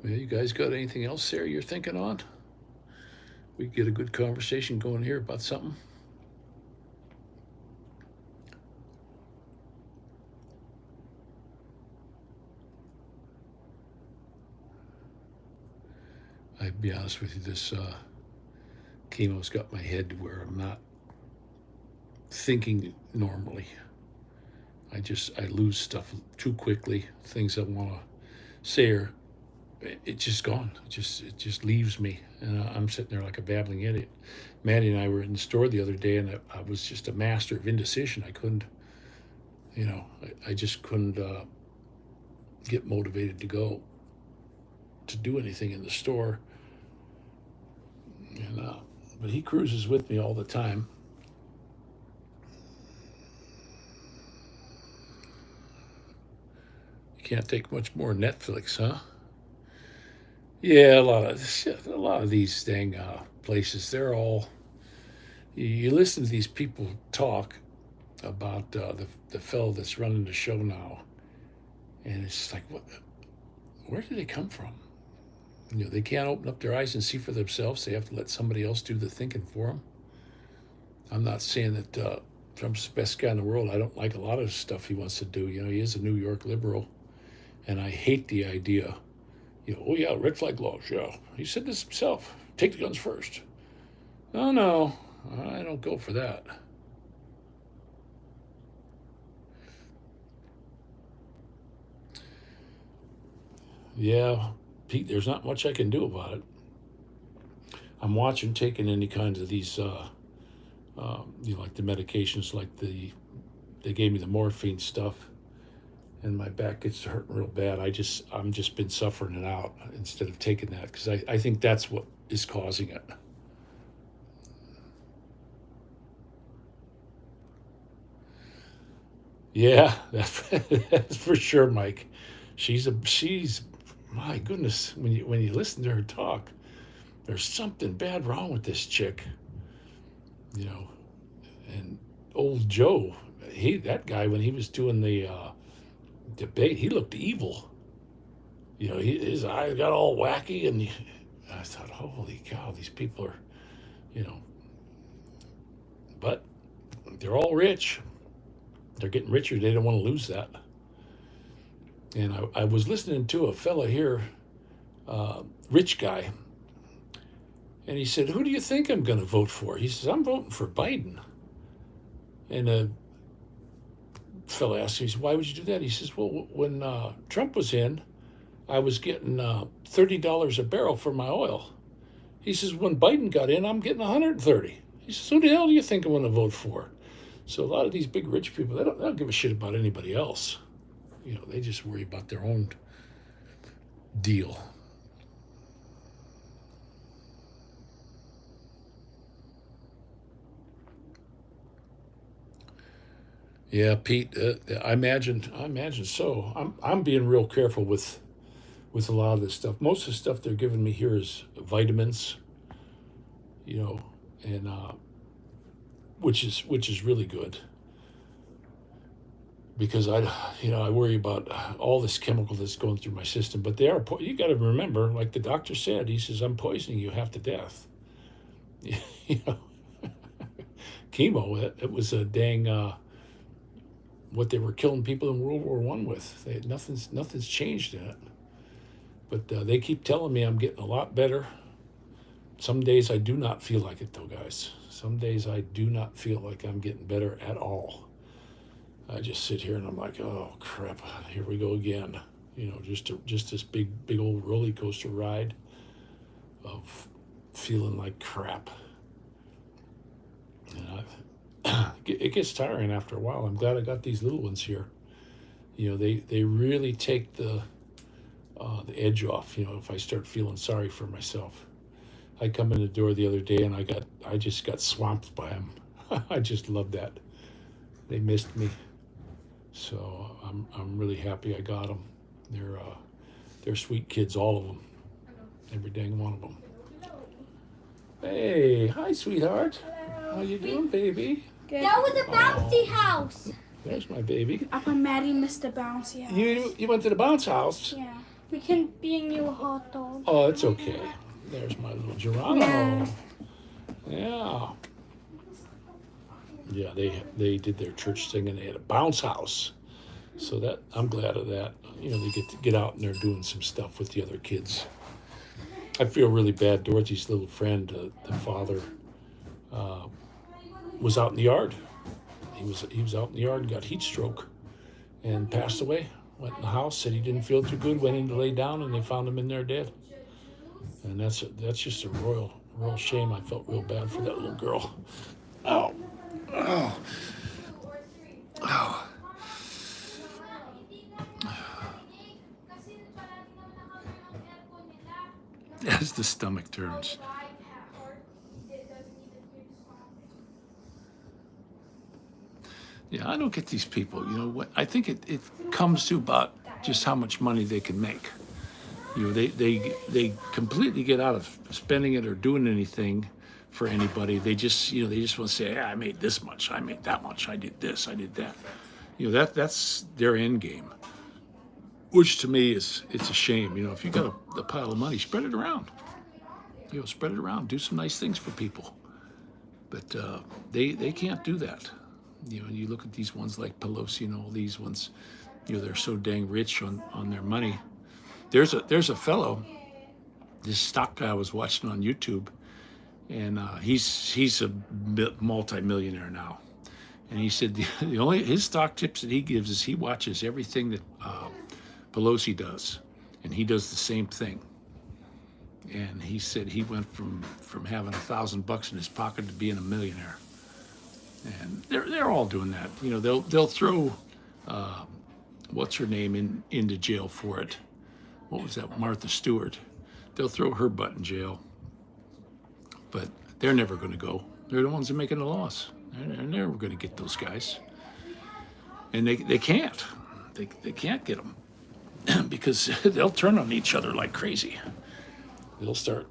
Yeah, you guys got anything else there you're thinking on? We get a good conversation going here about something. I'd be honest with you, this chemo's got my head to where I'm not thinking normally. I lose stuff too quickly. Things I want to say are it's just gone. It just leaves me, and I'm sitting there like a babbling idiot. Maddie and I were in the store the other day, and I was just a master of indecision. I couldn't, I just couldn't get motivated to go to do anything in the store. And but he cruises with me all the time. You can't take much more Netflix, huh? Yeah, a lot of these dang places. They're all. You listen to these people talk about the fellow that's running the show now, and it's like, what? Where do they come from? They can't open up their eyes and see for themselves. They have to let somebody else do the thinking for them. I'm not saying that Trump's the best guy in the world. I don't like a lot of the stuff he wants to do. He is a New York liberal, and I hate the idea. Oh yeah, red flag laws. Yeah, he said this himself. Take the guns first. Oh no, I don't go for that. Yeah, Pete, there's not much I can do about it. I'm watching taking any kinds of these, like the medications, like they gave me the morphine stuff, and my back gets hurting real bad. I'm just been suffering it out instead of taking that because I think that's what is causing it. Yeah, that's for sure, Mike. She's my goodness. When you listen to her talk, there's something bad wrong with this chick. You know, and old Joe, that guy when he was doing the debate, he looked evil. His eyes got all wacky, and I thought, holy cow, these people are, you know, but they're all rich. They're getting richer. They don't want to lose that. And I was listening to a fella here, rich guy, and he said, "Who do you think I'm going to vote for?" He says, "I'm voting for Biden." And a fella asked me, he said, "Why would you do that?" He says, "Well, when Trump was in, I was getting $30 a barrel for my oil." He says, "When Biden got in, I'm getting 130." He says, "Who the hell do you think I'm going to vote for?" So a lot of these big rich people, they don't give a shit about anybody else. They just worry about their own deal. Yeah, Pete. I imagine so. I'm being real careful with a lot of this stuff. Most of the stuff they're giving me here is vitamins. And which is really good because I worry about all this chemical that's going through my system. But you got to remember, like the doctor said, he says, "I'm poisoning you half to death." you know, Chemo. It was a dang. What they were killing people in World War I with. Nothing's changed in it. But they keep telling me I'm getting a lot better. Some days I do not feel like it, though, guys. Some days I do not feel like I'm getting better at all. I just sit here and I'm like, oh crap, here we go again. Just this big old roller coaster ride of feeling like crap. It gets tiring after a while. I'm glad I got these little ones here. They really take the edge off. If I start feeling sorry for myself. I come in the door the other day and I just got swamped by them. I just love that. They missed me, so I'm really happy I got them. They're sweet kids, all of them, every dang one of them. Hey, hi, sweetheart. Hello. How you doing, baby? Good. That was a bouncy house. There's my baby. Up when Maddie missed the bouncy house. You went to the bounce house. Yeah. We can bring you a hot dog. Oh, it's okay. There's my little Geronimo. Yeah. Yeah, they did their church thing and they had a bounce house. So that I'm glad of that. You know, they get to get out and they're doing some stuff with the other kids. I feel really bad. Dorothy's little friend, the father, was out in the yard. He was out in the yard and got heat stroke and passed away. Went in the house, said he didn't feel too good, went in to lay down, and they found him in there dead. And that's just a royal shame. I felt real bad for that little girl. Oh, oh, oh. As the stomach turns. Yeah, I don't get these people. You know what? I think it comes to about just how much money they can make. You know, they completely get out of spending it or doing anything for anybody. They just want to say, "Yeah, I made this much, I made that much, I did this, I did that." You know, that's their end game. Which to me it's a shame. You know, if you got a pile of money, spread it around. You know, spread it around. Do some nice things for people. But they can't do that. You know, you look at these ones like Pelosi and all these ones. You know, they're so dang rich on their money. There's a fellow, this stock guy I was watching on YouTube, and he's a multi-millionaire now. And he said the only his stock tips that he gives is he watches everything that Pelosi does, and he does the same thing. And he said he went from having $1,000 in his pocket to being a millionaire. And they're all doing that. You know, they'll throw what's her name into jail for it. What was that? Martha Stewart. They'll throw her butt in jail. But they're never going to go. They're the ones that are making the laws. They're never going to get those guys. And they can't. They can't get them because they'll turn on each other like crazy. They'll start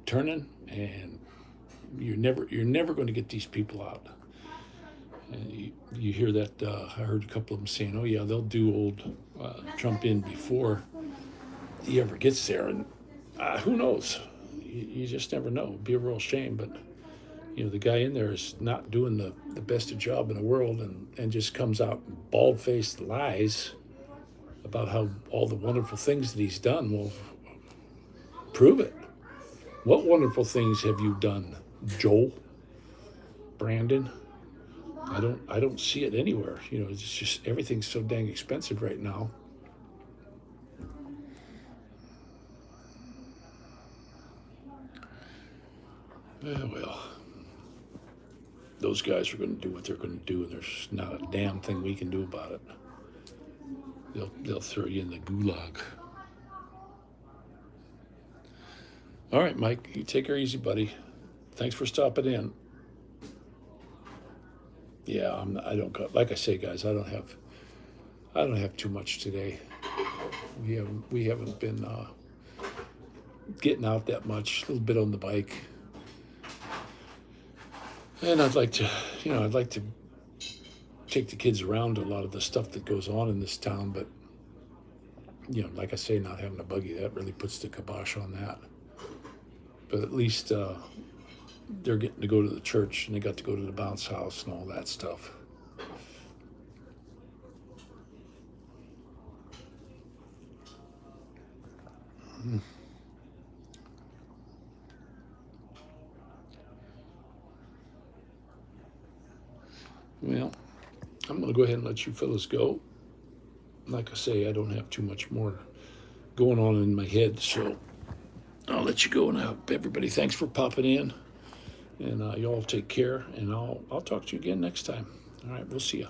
turning, and you're never going to get these people out. And you hear that, I heard a couple of them saying, oh yeah, they'll do old Trump in before he ever gets there. And who knows? You just never know. It'd be a real shame. But, you know, the guy in there is not doing the best job in the world and just comes out bald-faced lies about how all the wonderful things that he's done. Well, prove it. What wonderful things have you done, Joel? Brandon? I don't see it anywhere. You know, it's just everything's so dang expensive right now. Well, those guys are going to do what they're going to do, and there's not a damn thing we can do about it. They'll throw you in the gulag. All right, Mike, you take her easy, buddy. Thanks for stopping in. Yeah, I don't. Like I say, guys, I don't have too much today. We haven't been getting out that much. A little bit on the bike, and I'd like to take the kids around to a lot of the stuff that goes on in this town. But you know, like I say, not having a buggy, that really puts the kibosh on that. But at least they're getting to go to the church, and they got to go to the bounce house and all that stuff. Well, I'm going to go ahead and let you fellas go. Like I say, I don't have too much more going on in my head, so I'll let you go. And I hope everybody, thanks for popping in. And y'all take care, and I'll talk to you again next time. All right, we'll see you.